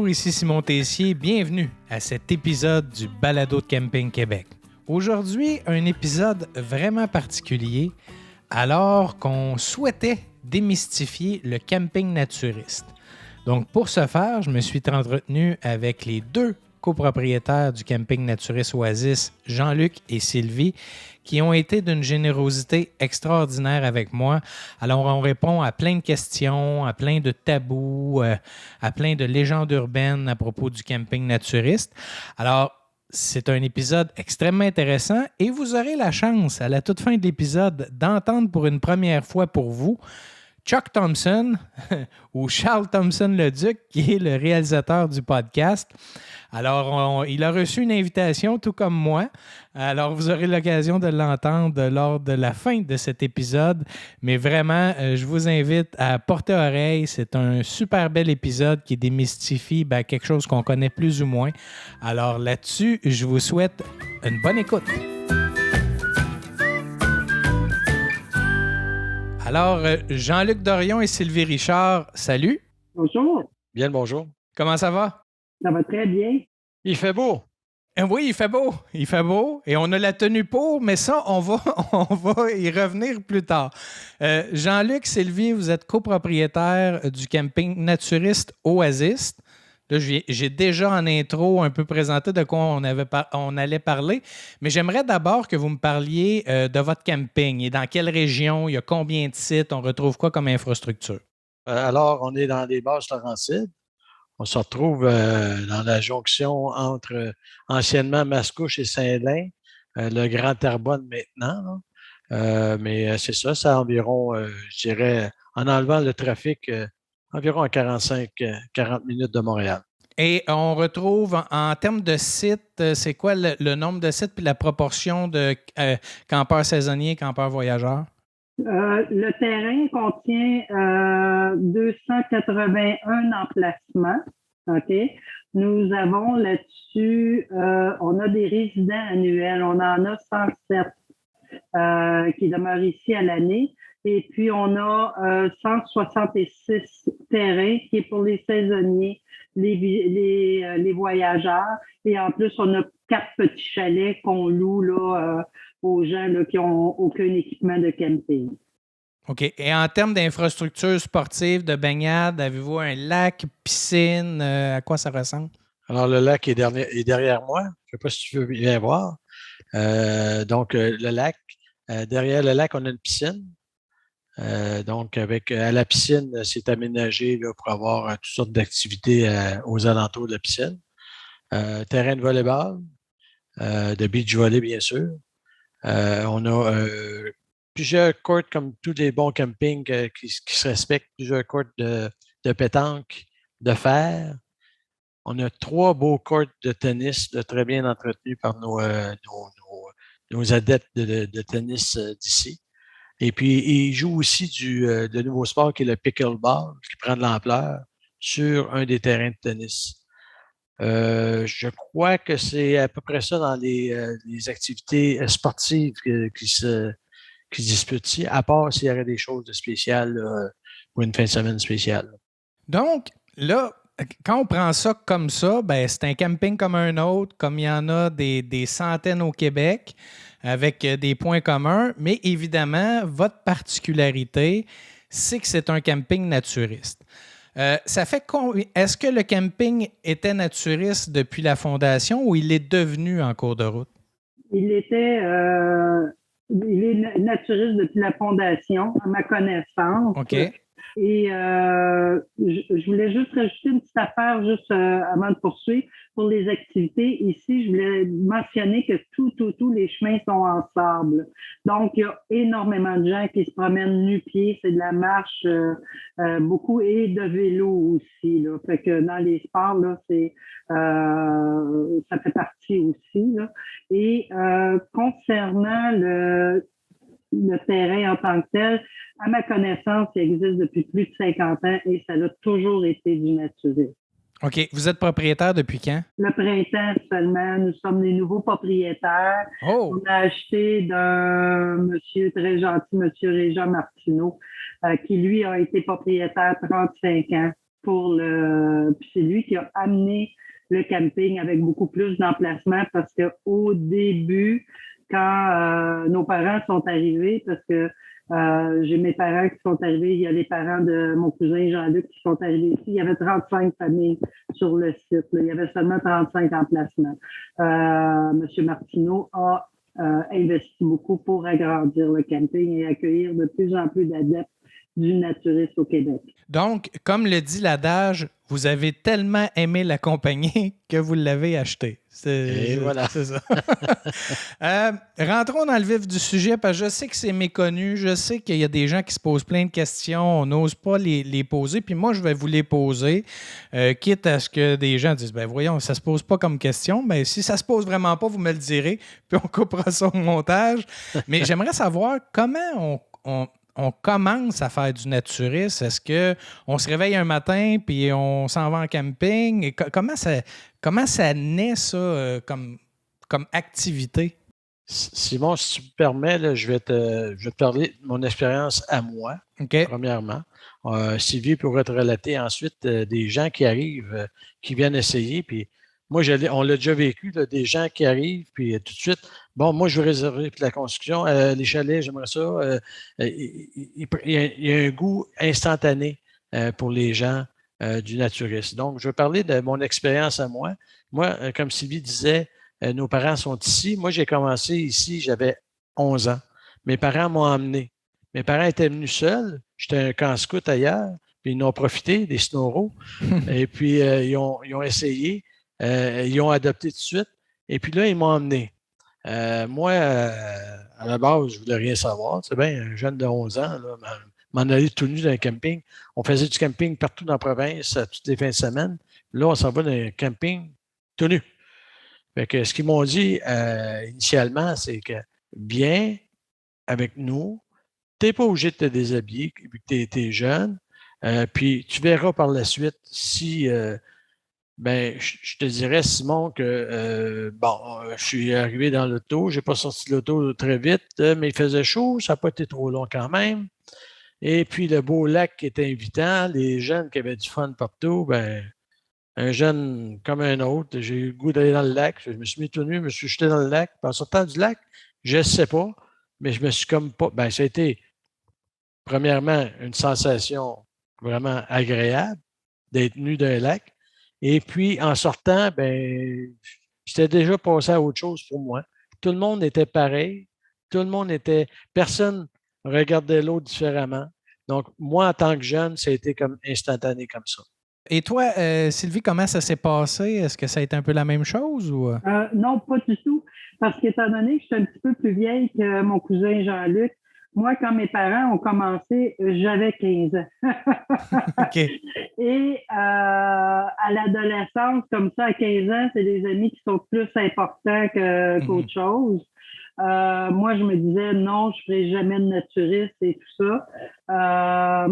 ici Simon Tessier. Bienvenue à cet épisode du Balado de Camping Québec. Aujourd'hui, un épisode vraiment particulier alors qu'on souhaitait démystifier le camping naturiste. Donc, pour ce faire, je me suis entretenu avec les deux copropriétaires du camping naturiste Oasis, Jean-Luc et Sylvie, qui ont été d'une générosité extraordinaire avec moi. Alors, on répond à plein de questions, à plein de tabous, à plein de légendes urbaines à propos du camping naturiste. Alors, c'est un épisode extrêmement intéressant et vous aurez la chance, à la toute fin de l'épisode, d'entendre pour une première fois pour vous Chuck Thompson ou Charles Thompson-Leduc, qui est le réalisateur du podcast. Alors, il a reçu une invitation, tout comme moi. Alors, vous aurez l'occasion de l'entendre lors de la fin de cet épisode. Mais vraiment, je vous invite à porter oreille. C'est un super bel épisode qui démystifie quelque chose qu'on connaît plus ou moins. Alors là-dessus, je vous souhaite une bonne écoute. Alors, Jean-Luc Dorion et Sylvie Richard, salut. Bonjour. Bien le bonjour. Comment ça va? Ça va très bien. Il fait beau. Oui, il fait beau. Il fait beau. Et on a la tenue pour, mais ça, on va y revenir plus tard. Jean-Luc, Sylvie, vous êtes copropriétaire du camping naturiste Oasis. Là, j'ai déjà en intro un peu présenté de quoi on allait parler, mais j'aimerais d'abord que vous me parliez de votre camping et dans quelle région, il y a combien de sites, on retrouve quoi comme infrastructure? Alors, on est dans les Basses Laurentides. On se retrouve dans la jonction entre anciennement Mascouche et Saint-Lin, le Grand Terrebonne maintenant. Mais c'est ça, c'est environ, je dirais, en enlevant le trafic, environ à 45-40 minutes de Montréal. Et on retrouve, en termes de sites, c'est quoi le nombre de sites puis la proportion de campeurs saisonniers, campeurs voyageurs? Le terrain contient 281 emplacements. OK? Nous avons là-dessus, on a des résidents annuels. On en a 107 qui demeurent ici à l'année. Et puis, on a 166 terrains qui est pour les saisonniers, les voyageurs. Et en plus, on a 4 petits chalets qu'on loue là, aux gens là, qui n'ont aucun équipement de camping. OK. Et en termes d'infrastructures sportives, de baignade, avez-vous un lac, piscine? À quoi ça ressemble? Alors, le lac est derrière moi. Je ne sais pas si tu veux bien voir. Donc, le lac, derrière le lac, on a une piscine. Donc, à la piscine, c'est aménagé là, pour avoir toutes sortes d'activités aux alentours de la piscine. Terrain de volleyball, de beach volley, bien sûr. On a plusieurs courts, comme tous les bons campings qui se respectent, plusieurs courts de pétanque, de fer. On a 3 beaux courts de tennis très bien entretenus par nos adeptes de tennis d'ici. Et puis, il joue aussi de nouveau sport qui est le pickleball, qui prend de l'ampleur sur un des terrains de tennis. Je crois que c'est à peu près ça dans les activités sportives qui se disputent ici, à part s'il y aurait des choses de spéciales pour une fin de semaine spéciale. Donc, là, quand on prend ça comme ça, c'est un camping comme un autre, comme il y en a des centaines au Québec, avec des points communs, mais évidemment, votre particularité, c'est que c'est un camping naturiste. Ça fait Est-ce que le camping était naturiste depuis la fondation ou il est devenu en cours de route? Il est naturiste depuis la fondation, à ma connaissance. OK. Et je voulais juste rajouter une petite affaire juste avant de poursuivre. Pour les activités, ici, je voulais mentionner que tous les chemins sont en sable. Donc, il y a énormément de gens qui se promènent nu-pieds. C'est de la marche beaucoup et de vélo aussi. Là. Fait que dans les sports, là, ça fait partie aussi. Là. Et concernant le terrain en tant que tel, à ma connaissance, il existe depuis plus de 50 ans et ça a toujours été du naturisme. OK. Vous êtes propriétaire depuis quand? Le printemps seulement. Nous sommes les nouveaux propriétaires. Oh! On a acheté d'un monsieur très gentil, monsieur Régent Martineau, qui lui a été propriétaire 35 ans. Puis c'est lui qui a amené le camping avec beaucoup plus d'emplacements parce qu'au début, quand nos parents sont arrivés, parce que j'ai mes parents qui sont arrivés, il y a les parents de mon cousin Jean-Luc qui sont arrivés ici. Il y avait 35 familles sur le site. Là. Il y avait seulement 35 emplacements. Monsieur Martineau a investi beaucoup pour agrandir le camping et accueillir de plus en plus d'adeptes du naturisme au Québec. Donc, comme le dit l'adage, vous avez tellement aimé la compagnie que vous l'avez acheté. Voilà. C'est ça. Rentrons dans le vif du sujet parce que je sais que c'est méconnu. Je sais qu'il y a des gens qui se posent plein de questions. On n'ose pas les poser. Puis moi, je vais vous les poser, quitte à ce que des gens disent, ben voyons, ça se pose pas comme question. Mais si ça se pose vraiment pas, vous me le direz. Puis on coupera ça au montage. Mais j'aimerais savoir comment on commence à faire du naturisme? Est-ce qu'on se réveille un matin puis on s'en va en camping? Et comment ça naît, ça, comme activité? Simon, si tu me permets, là, je vais te parler de mon expérience à moi, OK. premièrement. Sylvie pourrait te relater ensuite des gens qui arrivent, qui viennent essayer. Puis moi, on l'a déjà vécu, là, des gens qui arrivent, puis tout de suite, bon, moi, je veux réserver pour la construction. Les chalets, j'aimerais ça. Il y a un goût instantané pour les gens du naturisme. Donc, je vais parler de mon expérience à moi. Moi, comme Sylvie disait, nos parents sont ici. Moi, j'ai commencé ici, j'avais 11 ans. Mes parents m'ont emmené. Mes parents étaient venus seuls. J'étais un camp scout ailleurs. Puis ils en ont profité, des snoraux. Et puis, ils ont essayé. Ils ont adopté tout de suite. Et puis là, ils m'ont emmené. Moi, à la base, je ne voulais rien savoir. C'est bien, un jeune de 11 ans, là, m'en aller tout nu dans un camping. On faisait du camping partout dans la province, toutes les fins de semaine. Là, on s'en va dans un camping tout nu. Fait que ce qu'ils m'ont dit initialement, c'est que viens avec nous, tu n'es pas obligé de te déshabiller vu que tu es jeune, puis tu verras par la suite si, je te dirais, Simon, que je suis arrivé dans l'auto, je n'ai pas sorti de l'auto très vite, mais il faisait chaud, ça n'a pas été trop long quand même. Et puis le beau lac qui était invitant, les jeunes qui avaient du fun partout, un jeune comme un autre, j'ai eu le goût d'aller dans le lac. Je me suis mis tout nu, je me suis jeté dans le lac. Puis en sortant du lac, je ne sais pas, mais je me suis comme pas. Ça a été, premièrement, une sensation vraiment agréable d'être nu d'un lac. Et puis, en sortant, j'étais déjà passé à autre chose pour moi. Tout le monde était pareil. Personne regardait l'autre différemment. Donc, moi, en tant que jeune, ça a été comme instantané comme ça. Et toi, Sylvie, comment ça s'est passé? Est-ce que ça a été un peu la même chose? Ou? Non, pas du tout. Parce qu'étant donné que je suis un petit peu plus vieille que mon cousin Jean-Luc, moi, quand mes parents ont commencé, j'avais 15 ans. OK. Et à l'adolescence, comme ça, à 15 ans, c'est des amis qui sont plus importants qu'autre chose. Moi, je me disais, non, je ne ferai jamais de naturiste et tout ça.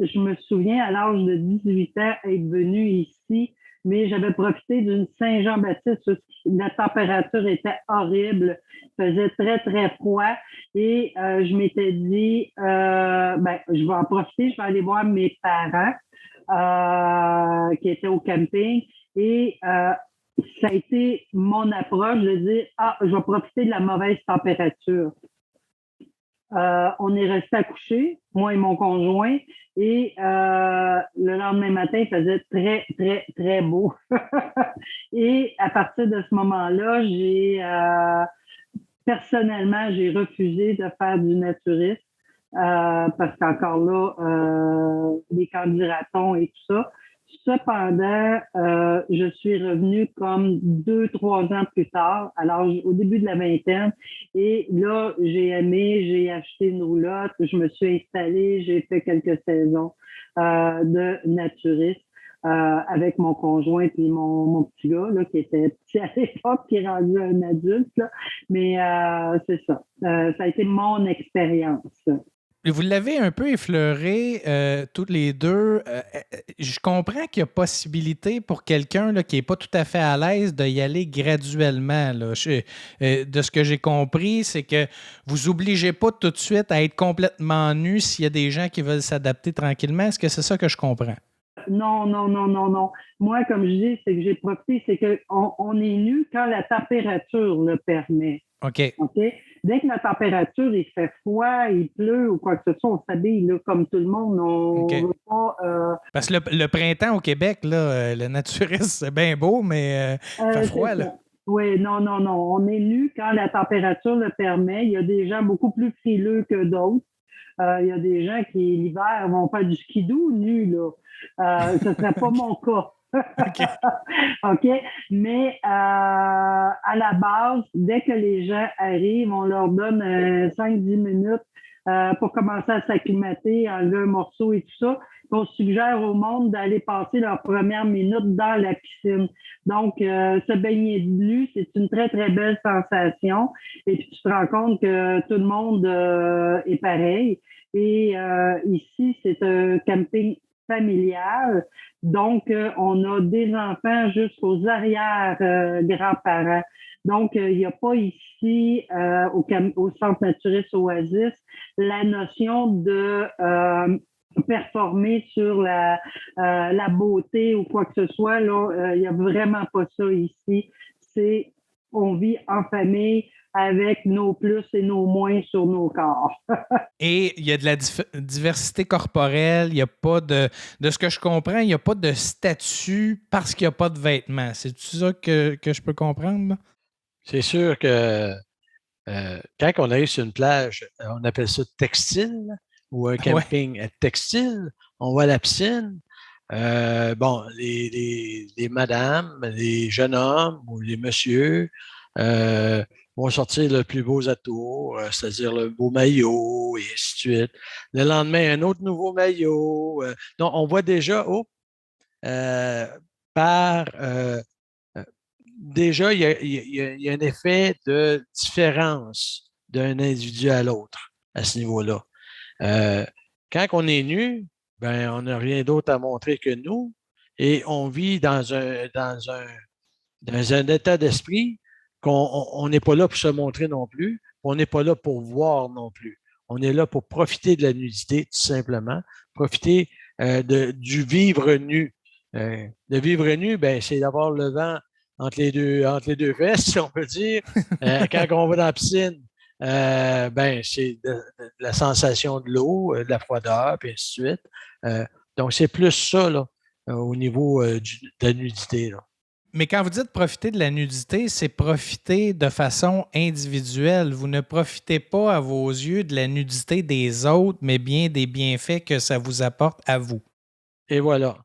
Je me souviens, à l'âge de 18 ans, être venue ici, mais j'avais profité d'une Saint-Jean-Baptiste. La température était horrible. Il faisait très, très froid. Et je m'étais dit, je vais en profiter, je vais aller voir mes parents qui étaient au camping. Et ça a été mon approche de dire, je vais profiter de la mauvaise température. On est resté à coucher, moi et mon conjoint, et le lendemain matin, il faisait très, très, très beau. Et à partir de ce moment-là, personnellement, j'ai refusé de faire du naturisme parce qu'encore là, les candidatons et tout ça. Cependant, je suis revenue comme 2-3 ans plus tard, alors au début de la vingtaine, et là, j'ai aimé, j'ai acheté une roulotte, je me suis installée, j'ai fait quelques saisons de naturisme avec mon conjoint puis mon petit gars, là, qui était petit à l'époque, qui est rendu un adulte, là. Mais c'est ça. Ça a été mon expérience. Vous l'avez un peu effleuré toutes les deux. Je comprends qu'il y a possibilité pour quelqu'un là, qui n'est pas tout à fait à l'aise d'y aller graduellement. Là. De ce que j'ai compris, c'est que vous obligez pas tout de suite à être complètement nu s'il y a des gens qui veulent s'adapter tranquillement. Est-ce que c'est ça que je comprends? non, non, non, non, non. Moi, comme je dis, c'est que j'ai profité, c'est qu'on est nu quand la température le permet. OK. OK? Dès que la température, il fait froid, il pleut ou quoi que ce soit, on s'habille là, comme tout le monde. On OK. veut pas... Parce que le printemps au Québec, là, le naturisme, c'est bien beau, mais il fait froid, là. Oui, non, non, non. On est nu quand la température le permet. Il y a des gens beaucoup plus frileux que d'autres. Il y a des gens qui, l'hiver, vont faire du skidoo nu, là. Ce ne serait pas mon cas. OK. OK? Mais à la base, dès que les gens arrivent, on leur donne 5-10 minutes pour commencer à s'acclimater, enlever un morceau et tout ça. On suggère au monde d'aller passer leurs premières minutes dans la piscine. Donc, se baigner de nu, c'est une très, très belle sensation. Et puis, tu te rends compte que tout le monde est pareil. Et ici, c'est un camping familial. Donc, on a des enfants jusqu'aux arrière-grands-parents. Donc, il n'y a pas ici, au Centre naturiste Oasis, la notion de performer sur la beauté ou quoi que ce soit. Là, il n'y a vraiment pas ça ici. On vit en famille avec nos plus et nos moins sur nos corps. Et il y a de la diversité corporelle, il n'y a pas de ce que je comprends, il n'y a pas de statut parce qu'il n'y a pas de vêtements. C'est ça que je peux comprendre? Là? C'est sûr que quand on arrive sur une plage, on appelle ça textile ou un camping textile. On va à la piscine. Bon, les madames, les jeunes hommes ou les messieurs vont sortir le plus beau atours, c'est-à-dire le beau maillot et ainsi de suite. Le lendemain, un autre nouveau maillot. Donc, on voit déjà, déjà, il y a un effet de différence d'un individu à l'autre à ce niveau-là. Quand on est nu, ben, on n'a rien d'autre à montrer que nous et on vit dans un état d'esprit qu'on n'est pas là pour se montrer non plus, on n'est pas là pour voir non plus. On est là pour profiter de la nudité, tout simplement, profiter du vivre nu. Le vivre nu, ben, c'est d'avoir le vent entre les deux fesses, si on peut dire. Quand on va dans la piscine, ben, c'est de la sensation de l'eau, de la froideur, puis ainsi de suite. Donc, c'est plus ça, là, au niveau de la nudité, là. Mais quand vous dites profiter de la nudité, c'est profiter de façon individuelle. Vous ne profitez pas à vos yeux de la nudité des autres, mais bien des bienfaits que ça vous apporte à vous. Et voilà.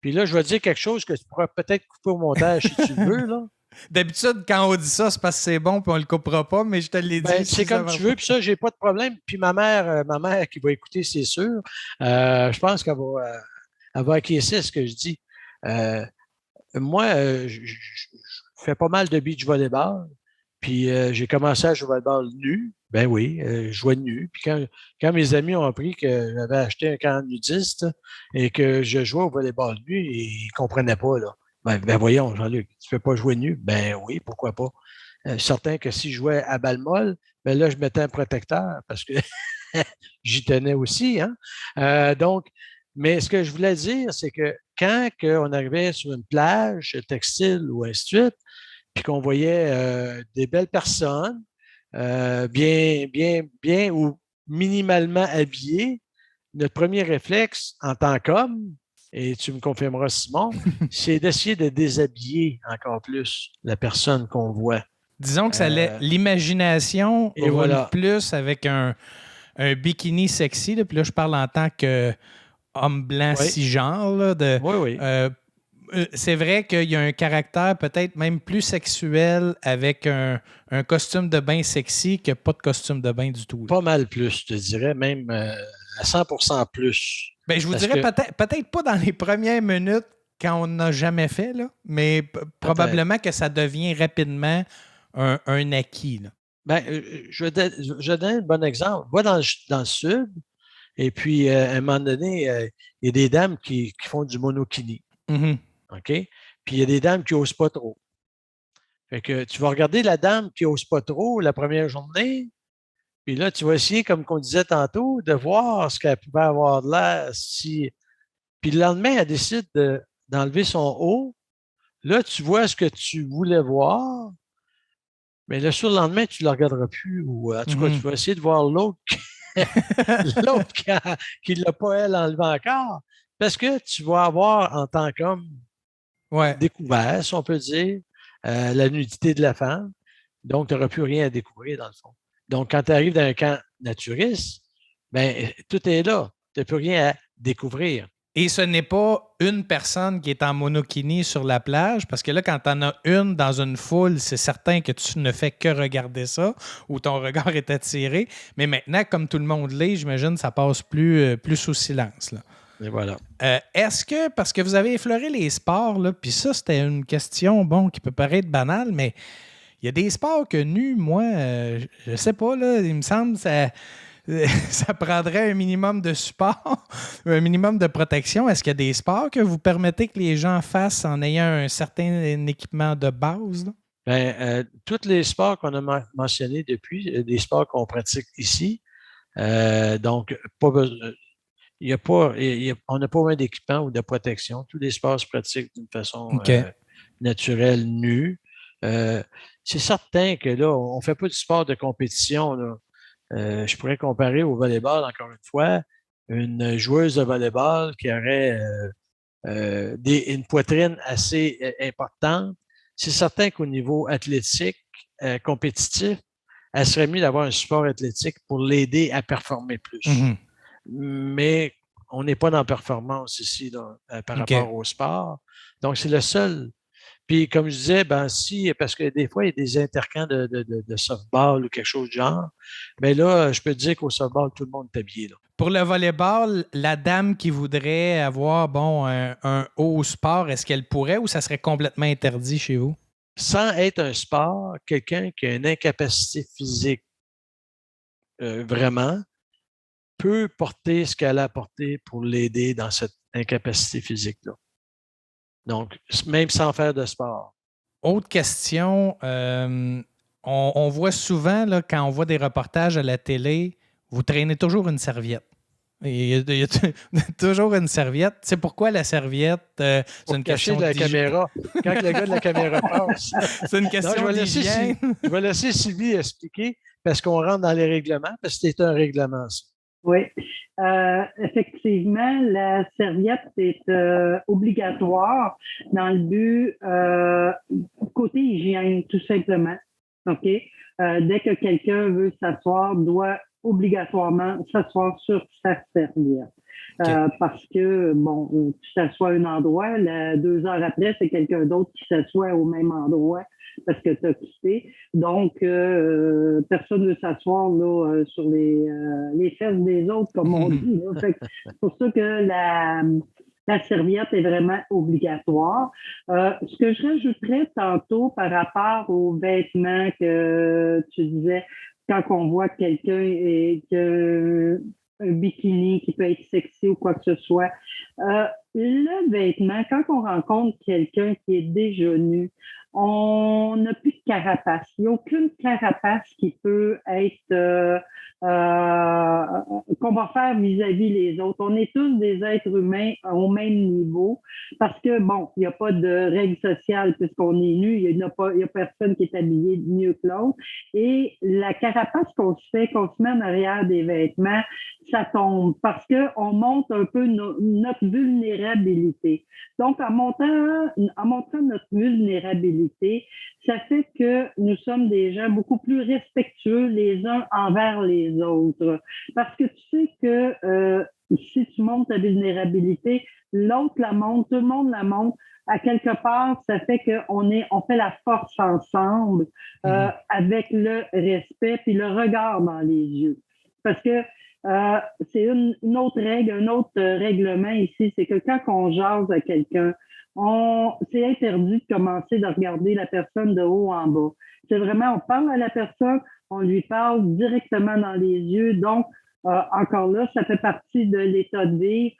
Puis là, je vais dire quelque chose que tu pourras peut-être couper au montage si tu le veux, là. D'habitude, quand on dit ça, c'est parce que c'est bon puis on le coupera pas, mais je te l'ai dit. Ben, c'est comme tu veux, puis ça, j'ai pas de problème. Puis ma mère qui va écouter, c'est sûr, je pense qu'elle va acquiescer à ce que je dis. Moi, je fais pas mal de beach volleyball, puis j'ai commencé à jouer au volleyball nu. Ben oui, je jouais nu. Puis quand mes amis ont appris que j'avais acheté un camp nudiste et que je jouais au volleyball nu, ils ne comprenaient pas, là. Ben voyons, Jean-Luc, tu ne fais pas jouer nu? Ben oui, pourquoi pas? Certain que si je jouais à balle molle, ben là, je mettais un protecteur parce que j'y tenais aussi, hein? Donc, mais ce que je voulais dire, c'est que quand on arrivait sur une plage textile ou ainsi de suite, puis qu'on voyait des belles personnes, bien ou minimalement habillées, notre premier réflexe en tant qu'homme, et tu me confirmeras, Simon, c'est d'essayer de déshabiller encore plus la personne qu'on voit. Disons que l'imagination roule voilà. Plus avec un bikini sexy, là, puis là, je parle en tant qu'homme blanc cisgenre. Là, oui. C'est vrai qu'il y a un caractère peut-être même plus sexuel avec un costume de bain sexy que pas de costume de bain du tout. Là. Pas mal plus, je te dirais, même à 100% plus. Ben, je vous dirais peut-être pas dans les premières minutes quand on n'a jamais fait, là, mais probablement que ça devient rapidement un acquis. Là. Ben, je donne un bon exemple. Va dans le sud, et puis à un moment donné, il y a des dames qui font du monokini. Mm-hmm. OK? Puis il y a des dames qui n'osent pas trop. Fait que tu vas regarder la dame qui n'ose pas trop la première journée, puis là, tu vas essayer, comme on disait tantôt, de voir ce qu'elle pouvait avoir de l'air si Puis le lendemain, elle décide d'enlever son haut. Là, tu vois ce que tu voulais voir, mais le surlendemain, tu ne le regarderas plus. Ou en tout cas, tu vas essayer de voir l'autre, l'autre qui ne l'a pas, elle, enlevé encore. Parce que tu vas avoir, en tant qu'homme, découvert, si on peut dire, la nudité de la femme. Donc, tu n'auras plus rien à découvrir, dans le fond. Donc, quand tu arrives dans un camp naturiste, ben, tout est là. Tu n'as plus rien à découvrir. Et ce n'est pas une personne qui est en monokini sur la plage, parce que là, quand tu en as une dans une foule, c'est certain que tu ne fais que regarder ça, ou ton regard est attiré. Mais maintenant, comme tout le monde l'est, j'imagine, ça passe plus sous silence, là. Et voilà. Est-ce que, parce que vous avez effleuré les sports, là, puis ça, c'était une question, bon, qui peut paraître banale, mais il y a des sports que moi, je sais pas, là, il me semble que ça prendrait un minimum de support, un minimum de protection. Est-ce qu'il y a des sports que vous permettez que les gens fassent en ayant un certain équipement de base, là? Bien, tous les sports qu'on a mentionnés depuis, des sports qu'on pratique ici, donc, pas besoin. On n'a pas besoin d'équipement ou de protection. Tous les sports se pratiquent d'une façon naturelle, nue. C'est certain que là, on ne fait pas du sport de compétition, là. Je pourrais comparer au volleyball, encore une fois, une joueuse de volleyball qui aurait une poitrine assez importante. C'est certain qu'au niveau athlétique, compétitif, elle serait mieux d'avoir un support athlétique pour l'aider à performer plus. Mm-hmm. Mais on n'est pas dans la performance ici là, par rapport au sport. Donc, c'est le seul. Puis, comme je disais, parce que des fois, il y a des intercamps de softball ou quelque chose du genre. Mais là, je peux te dire qu'au softball, tout le monde est habillé, là. Pour le volleyball, la dame qui voudrait avoir un haut sport, est-ce qu'elle pourrait ou ça serait complètement interdit chez vous? Sans être un sport, quelqu'un qui a une incapacité physique vraiment peut porter ce qu'elle a apporté pour l'aider dans cette incapacité physique-là. Donc, même sans faire de sport. Autre question, on voit souvent, là, quand on voit des reportages à la télé, vous traînez toujours une serviette. Il y a toujours une serviette. C'est pourquoi la serviette, c'est une question de la caméra. Quand le gars de la caméra passe. C'est une question d'hygiène. Je vais laisser Sylvie expliquer parce qu'on rentre dans les règlements, parce que c'est un règlement, ça. Oui. Effectivement, la serviette est obligatoire dans le but côté hygiène, tout simplement. OK? Dès que quelqu'un veut s'asseoir, doit obligatoirement s'asseoir sur sa serviette. Parce que, bon, tu t'assois à un endroit, 2 heures après, c'est quelqu'un d'autre qui s'assoit au même endroit parce que tu as quitté. Donc, personne ne veut s'asseoir là, sur les fesses des autres, comme on dit. Là. Fait que c'est pour ça que la serviette est vraiment obligatoire. Ce que je rajouterais tantôt par rapport aux vêtements que tu disais, quand on voit quelqu'un et que un bikini qui peut être sexy ou quoi que ce soit. Le vêtement, quand on rencontre quelqu'un qui est déjà nu, on n'a plus de carapace. Il n'y a aucune carapace qui peut être qu'on va faire vis-à-vis les autres. On est tous des êtres humains au même niveau parce que, bon, il n'y a pas de règles sociales puisqu'on est nu. Il n'y a personne qui est habillé mieux que l'autre. Et la carapace qu'on se met en arrière des vêtements, ça tombe parce qu'on montre un peu notre vulnérabilité. Donc, en montrant notre vulnérabilité, ça fait que nous sommes des gens beaucoup plus respectueux les uns envers les autres. Parce que tu sais que si tu montres ta vulnérabilité, l'autre la montre, tout le monde la montre. À quelque part, ça fait qu'on fait la force ensemble avec le respect puis le regard dans les yeux. Parce que c'est une autre règle, un autre règlement ici, c'est que quand on jase à quelqu'un, c'est interdit de commencer de regarder la personne de haut en bas. C'est vraiment, on parle à la personne, on lui parle directement dans les yeux. Donc, encore là, ça fait partie de l'état de vivre.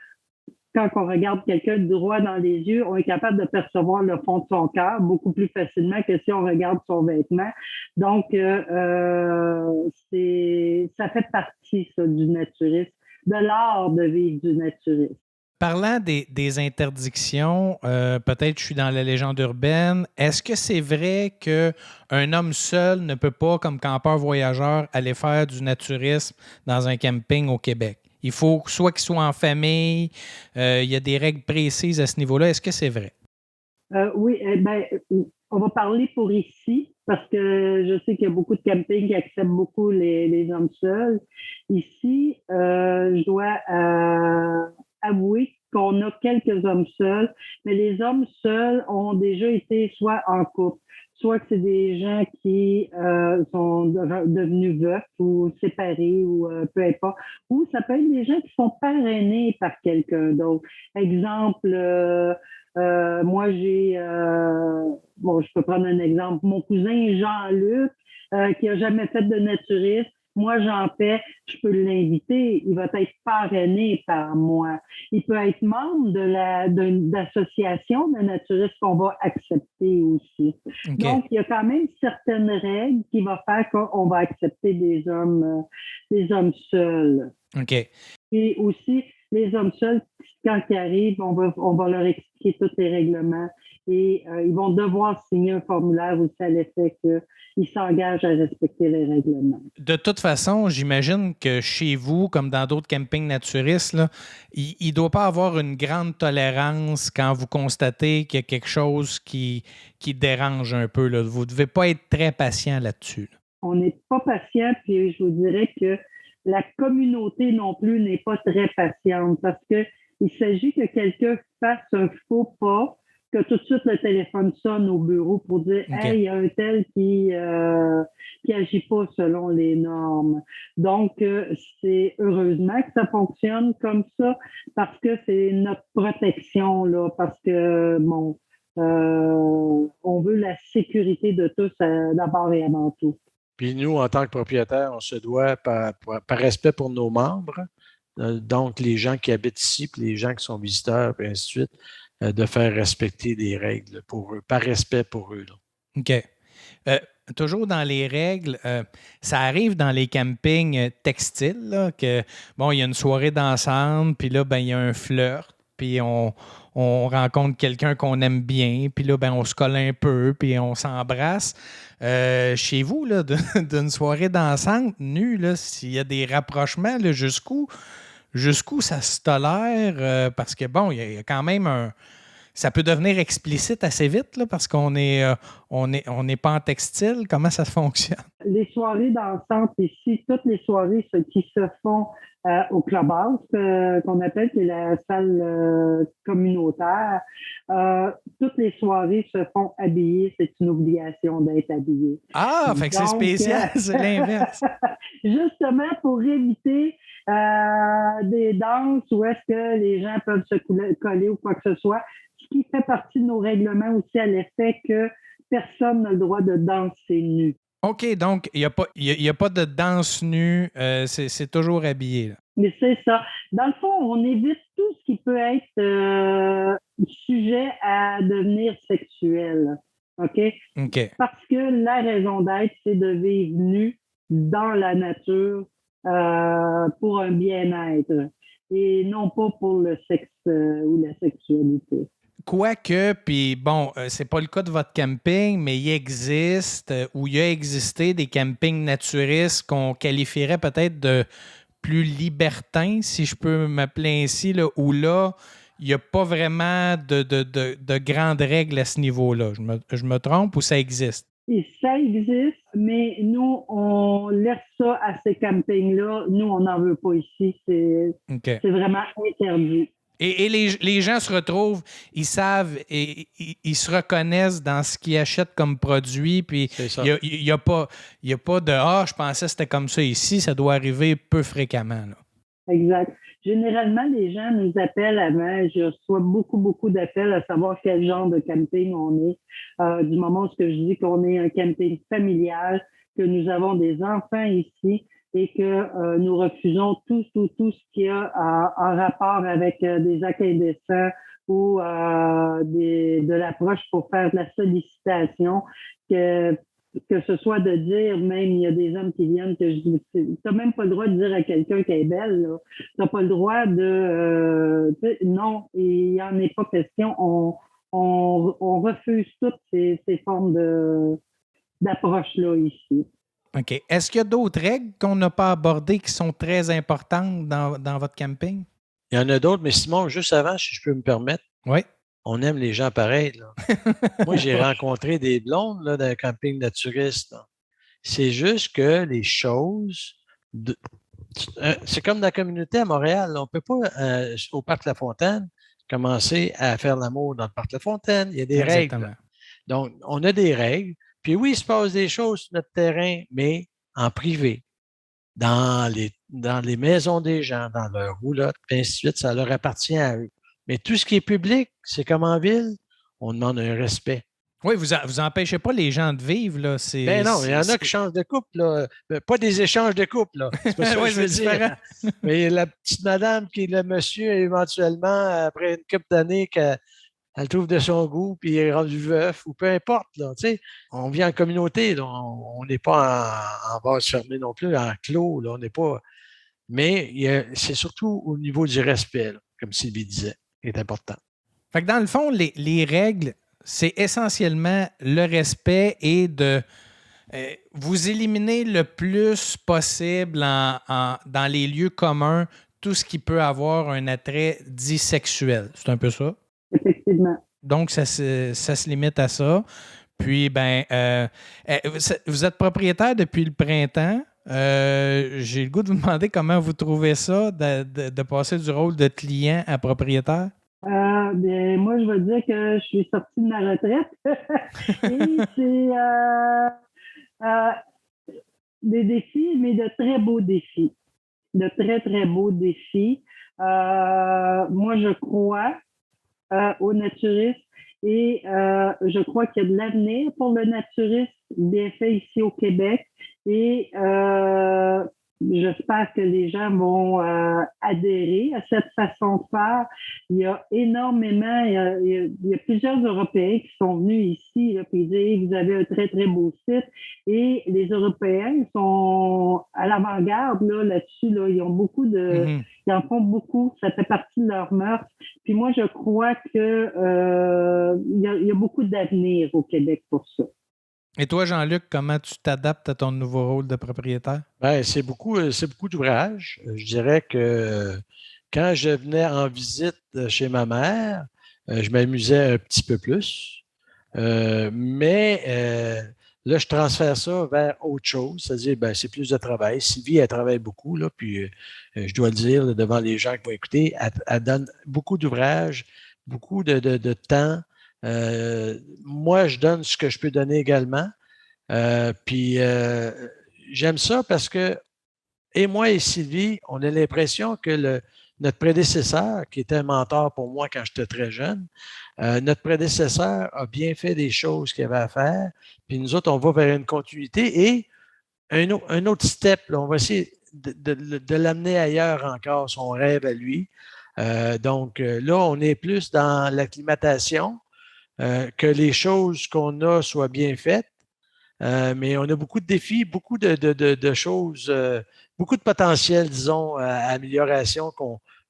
Quand on regarde quelqu'un droit dans les yeux, on est capable de percevoir le fond de son cœur beaucoup plus facilement que si on regarde son vêtement. Donc, ça fait partie, ça, du naturisme, de l'art de vivre du naturisme. Parlant des interdictions, peut-être je suis dans la légende urbaine. Est-ce que c'est vrai qu'un homme seul ne peut pas, comme campeur voyageur, aller faire du naturisme dans un camping au Québec? Il faut soit qu'il soit en famille, il y a des règles précises à ce niveau-là. Est-ce que c'est vrai? Oui, on va parler pour ici, parce que je sais qu'il y a beaucoup de campings qui acceptent beaucoup les hommes seuls. Ici, je dois avouer qu'on a quelques hommes seuls, mais les hommes seuls ont déjà été soit en couple, soit que c'est des gens qui sont devenus veufs ou séparés ou peu importe, ou ça peut être des gens qui sont parrainés par quelqu'un d'autre. Exemple, moi, je peux prendre un exemple. Mon cousin Jean-Luc, qui a jamais fait de naturisme, moi, j'en fais, je peux l'inviter. Il va être parrainé par moi. Il peut être membre d'association de naturistes qu'on va accepter aussi. Okay. Donc, il y a quand même certaines règles qui vont faire qu'on va accepter des hommes seuls. OK. Et aussi, les hommes seuls, quand ils arrivent, on va leur expliquer tous les règlements et ils vont devoir signer un formulaire aussi à l'effet qu'ils s'engagent à respecter les règlements. De toute façon, j'imagine que chez vous, comme dans d'autres campings naturistes, là, il ne doit pas avoir une grande tolérance quand vous constatez qu'il y a quelque chose qui dérange un peu. Là. Vous ne devez pas être très patient là-dessus. Là. On n'est pas patient, puis je vous dirais que la communauté non plus n'est pas très patiente parce que il s'agit que quelqu'un fasse un faux pas, que tout de suite le téléphone sonne au bureau pour dire Okay. Hey, il y a un tel qui agit pas selon les normes. Donc, c'est heureusement que ça fonctionne comme ça parce que c'est notre protection, là, parce que on veut la sécurité de tous d'abord et avant tout. Puis nous, en tant que propriétaires, on se doit, par respect pour nos membres, donc les gens qui habitent ici, puis les gens qui sont visiteurs, et ainsi de suite, de faire respecter les règles pour eux, par respect pour eux. Là. OK. Toujours dans les règles, ça arrive dans les campings textiles, là, que, bon, il y a une soirée d'ensemble, puis là, ben, il y a un flirt, puis on rencontre quelqu'un qu'on aime bien, puis là, ben, on se colle un peu, puis on s'embrasse. Chez vous, là, d'une soirée d'ensemble, nue, là, s'il y a des rapprochements, là, jusqu'où ça se tolère? Parce que, bon, il y a quand même ça peut devenir explicite assez vite, là, parce qu'on n'est pas en textile. Comment ça fonctionne? Les soirées dansantes ici, toutes les soirées qui se font au clubhouse, qu'on appelle, qui est la salle communautaire, toutes les soirées se font habillées. C'est une obligation d'être habillé. Ah, fait que c'est spécial, c'est l'inverse. Justement, pour éviter des danses où est-ce que les gens peuvent se coller ou quoi que ce soit, ce qui fait partie de nos règlements aussi à l'effet que personne n'a le droit de danser nu. OK, donc il n'y a pas de danse nue, c'est toujours habillé. Là. Mais c'est ça. Dans le fond, on évite tout ce qui peut être sujet à devenir sexuel. OK? OK. Parce que la raison d'être, c'est de vivre nu dans la nature pour un bien-être et non pas pour le sexe ou la sexualité. Quoique, puis bon, c'est pas le cas de votre camping, mais il existe ou il a existé des campings naturistes qu'on qualifierait peut-être de plus libertins, si je peux m'appeler ainsi, là, où là, il n'y a pas vraiment de grandes règles à ce niveau-là. Je me trompe ou ça existe? Et ça existe, mais nous, on laisse ça à ces campings-là. Nous, on n'en veut pas ici. C'est vraiment interdit. Et les gens se retrouvent, ils savent et ils se reconnaissent dans ce qu'ils achètent comme produit. Puis il n'y a pas de « Ah, je pensais que c'était comme ça ici ». Ça doit arriver peu fréquemment. Là. Exact. Généralement, les gens nous appellent avant. Je reçois beaucoup d'appels à savoir quel genre de camping on est. Du moment où je dis qu'on est un camping familial, que nous avons des enfants ici et que nous refusons tout ce qu'il y a en rapport avec des actes indécents ou de l'approche pour faire de la sollicitation, que que ce soit de dire, même il y a des hommes qui viennent que je dis, t'as même pas le droit de dire à quelqu'un qu'elle est belle, là. T'as pas le droit de, non, il y en est pas question. On refuse toutes ces formes d'approche-là ici. OK. Est-ce qu'il y a d'autres règles qu'on n'a pas abordées qui sont très importantes dans votre camping? Il y en a d'autres, mais Simon, juste avant, si je peux me permettre, Oui. on aime les gens pareils, là. Moi, j'ai rencontré des blondes là, dans un camping naturiste, là. C'est juste que les choses... c'est comme dans la communauté à Montréal. On ne peut pas, au Parc La Fontaine, commencer à faire l'amour dans le Parc La Fontaine. Il y a des Exactement. règles. Donc, on a des règles. Puis oui, il se passe des choses sur notre terrain, mais en privé, dans les maisons des gens, dans leur roulotte, et ainsi de suite, ça leur appartient à eux. Mais tout ce qui est public, c'est comme en ville, on demande un respect. Oui, vous empêchez pas les gens de vivre, là. Ben non, il y en a qui changent de couple, là. Pas des échanges de couple, là. C'est pas ça que je veux dire. Mais la petite madame qui est le monsieur, éventuellement, après une couple d'années, qu'elle trouve de son goût, puis il est rendu veuf, ou peu importe, là. Tu sais, on vit en communauté, là. On n'est pas en base fermée non plus, en clos, là. On n'est pas. Mais c'est surtout au niveau du respect, là, comme Sylvie disait, qui est important. Fait que dans le fond, les règles, c'est essentiellement le respect et de vous éliminer le plus possible dans les lieux communs tout ce qui peut avoir un attrait dit sexuel. C'est un peu ça? Effectivement. Donc, ça se limite à ça. Puis, vous êtes propriétaire depuis le printemps. J'ai le goût de vous demander comment vous trouvez ça de passer du rôle de client à propriétaire. Bien, moi, je vais dire que je suis sortie de ma retraite. Et c'est des défis, mais de très beaux défis. De très, très beaux défis. Moi, je crois au naturisme et je crois qu'il y a de l'avenir pour le naturisme bien fait ici au Québec. Et j'espère que les gens vont adhérer à cette façon de faire. Il y a énormément, il y a plusieurs Européens qui sont venus ici, là, puis ils disent, vous avez un très, très beau site. Et les Européens sont à l'avant-garde là-dessus. Là. Ils ont beaucoup de... Ils en font beaucoup. Ça fait partie de leur mœurs. Puis moi, je crois que il y a beaucoup d'avenir au Québec pour ça. Et toi, Jean-Luc, comment tu t'adaptes à ton nouveau rôle de propriétaire? Bien, c'est beaucoup d'ouvrages. Je dirais que quand je venais en visite chez ma mère, je m'amusais un petit peu plus. Mais là, je transfère ça vers autre chose, c'est-à-dire, ben, c'est plus de travail. Sylvie, elle travaille beaucoup, là, puis je dois le dire devant les gens qui vont écouter, elle donne beaucoup d'ouvrages, beaucoup de temps. Moi, je donne ce que je peux donner également. Puis j'aime ça parce que, et moi et Sylvie, on a l'impression que notre prédécesseur, qui était un mentor pour moi quand j'étais très jeune, notre prédécesseur a bien fait des choses qu'il avait à faire. Puis nous autres, on va vers une continuité et un autre step. Là, on va essayer de l'amener ailleurs encore, son rêve à lui. Donc là, on est plus dans l'acclimatation, que les choses qu'on a soient bien faites. Mais on a beaucoup de défis, beaucoup de choses, beaucoup de potentiel, disons, à amélioration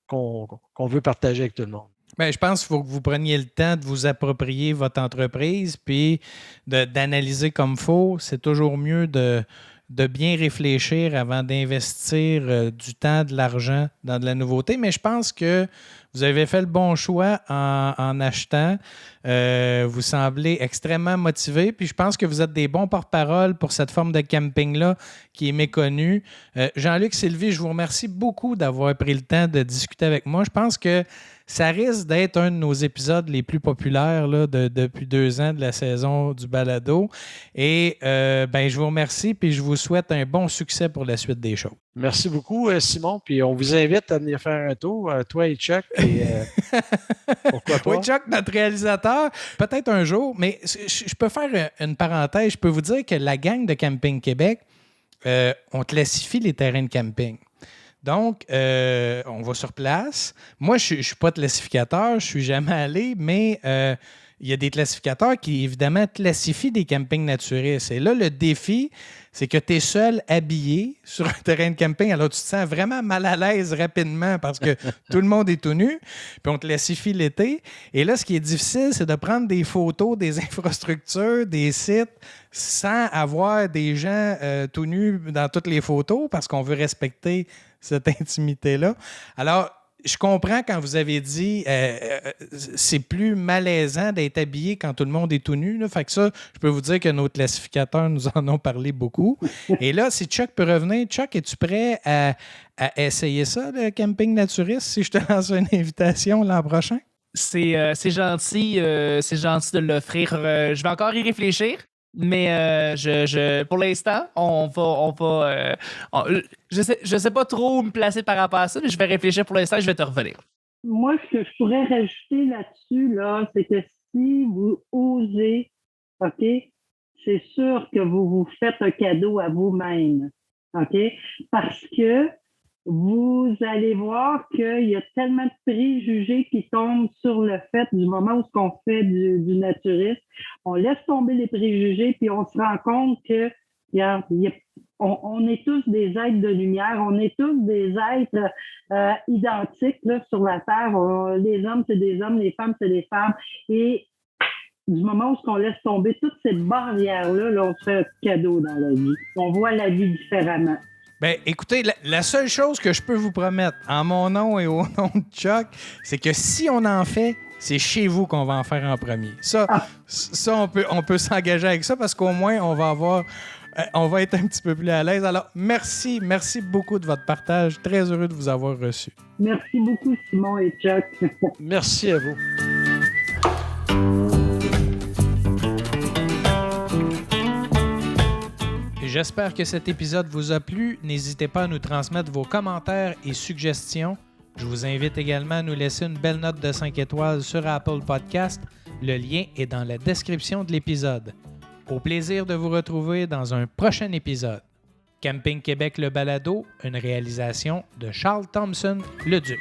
qu'on veut partager avec tout le monde. Bien, je pense qu'il faut que vous preniez le temps de vous approprier votre entreprise puis d'analyser comme il faut. C'est toujours mieux de bien réfléchir avant d'investir du temps, de l'argent dans de la nouveauté. Mais je pense que vous avez fait le bon choix en achetant. Vous semblez extrêmement motivé. Puis je pense que vous êtes des bons porte-parole pour cette forme de camping-là qui est méconnue. Jean-Luc, Sylvie, je vous remercie beaucoup d'avoir pris le temps de discuter avec moi. Je pense que ça risque d'être un de nos épisodes les plus populaires là, depuis 2 ans de la saison du balado. Et je vous remercie puis je vous souhaite un bon succès pour la suite des choses. Merci beaucoup, Simon. Puis on vous invite à venir faire un tour, toi et Chuck. Et, pourquoi pas? Oui, Chuck, notre réalisateur, peut-être un jour, mais je peux faire une parenthèse. Je peux vous dire que la gang de Camping Québec, on classifie les terrains de camping. Donc, on va sur place. Moi, je ne suis pas classificateur, je ne suis jamais allé, mais il y a des classificateurs qui, évidemment, classifient des campings naturistes. Et là, le défi, c'est que tu es seul habillé sur un terrain de camping. Alors, tu te sens vraiment mal à l'aise rapidement parce que tout le monde est tout nu. Puis, on te classifie l'été. Et là, ce qui est difficile, c'est de prendre des photos des infrastructures, des sites, sans avoir des gens tout nus dans toutes les photos parce qu'on veut respecter cette intimité-là. Alors, je comprends quand vous avez dit c'est plus malaisant d'être habillé quand tout le monde est tout nu. Là. Fait que ça, je peux vous dire que nos classificateurs nous en ont parlé beaucoup. Et là, si Chuck peut revenir, Chuck, es-tu prêt à essayer ça, le camping naturiste, si je te lance une invitation l'an prochain? C'est gentil de l'offrir. Je vais encore y réfléchir. Mais pour l'instant, je sais pas trop où me placer par rapport à ça, mais je vais réfléchir pour l'instant et je vais te revenir. Moi, ce que je pourrais rajouter là-dessus, là, c'est que si vous osez, OK, c'est sûr que vous vous faites un cadeau à vous-même, OK? Parce que vous allez voir qu'il y a tellement de préjugés qui tombent sur le fait du moment où on fait du naturisme. On laisse tomber les préjugés, puis on se rend compte que on est tous des êtres de lumière, on est tous des êtres identiques là, sur la Terre. Les hommes, c'est des hommes, les femmes, c'est des femmes. Et du moment où on laisse tomber toutes ces barrières-là, là, on se fait un cadeau dans la vie. On voit la vie différemment. Bien, écoutez, la seule chose que je peux vous promettre, en mon nom et au nom de Chuck, c'est que si on en fait, c'est chez vous qu'on va en faire en premier. Ça on peut s'engager avec ça parce qu'au moins, on va être un petit peu plus à l'aise. Alors, merci beaucoup de votre partage. Très heureux de vous avoir reçu. Merci beaucoup, Simon et Chuck. Merci à vous. J'espère que cet épisode vous a plu. N'hésitez pas à nous transmettre vos commentaires et suggestions. Je vous invite également à nous laisser une belle note de 5 étoiles sur Apple Podcast. Le lien est dans la description de l'épisode. Au plaisir de vous retrouver dans un prochain épisode. Camping Québec le balado, une réalisation de Charles Thompson, le Duc.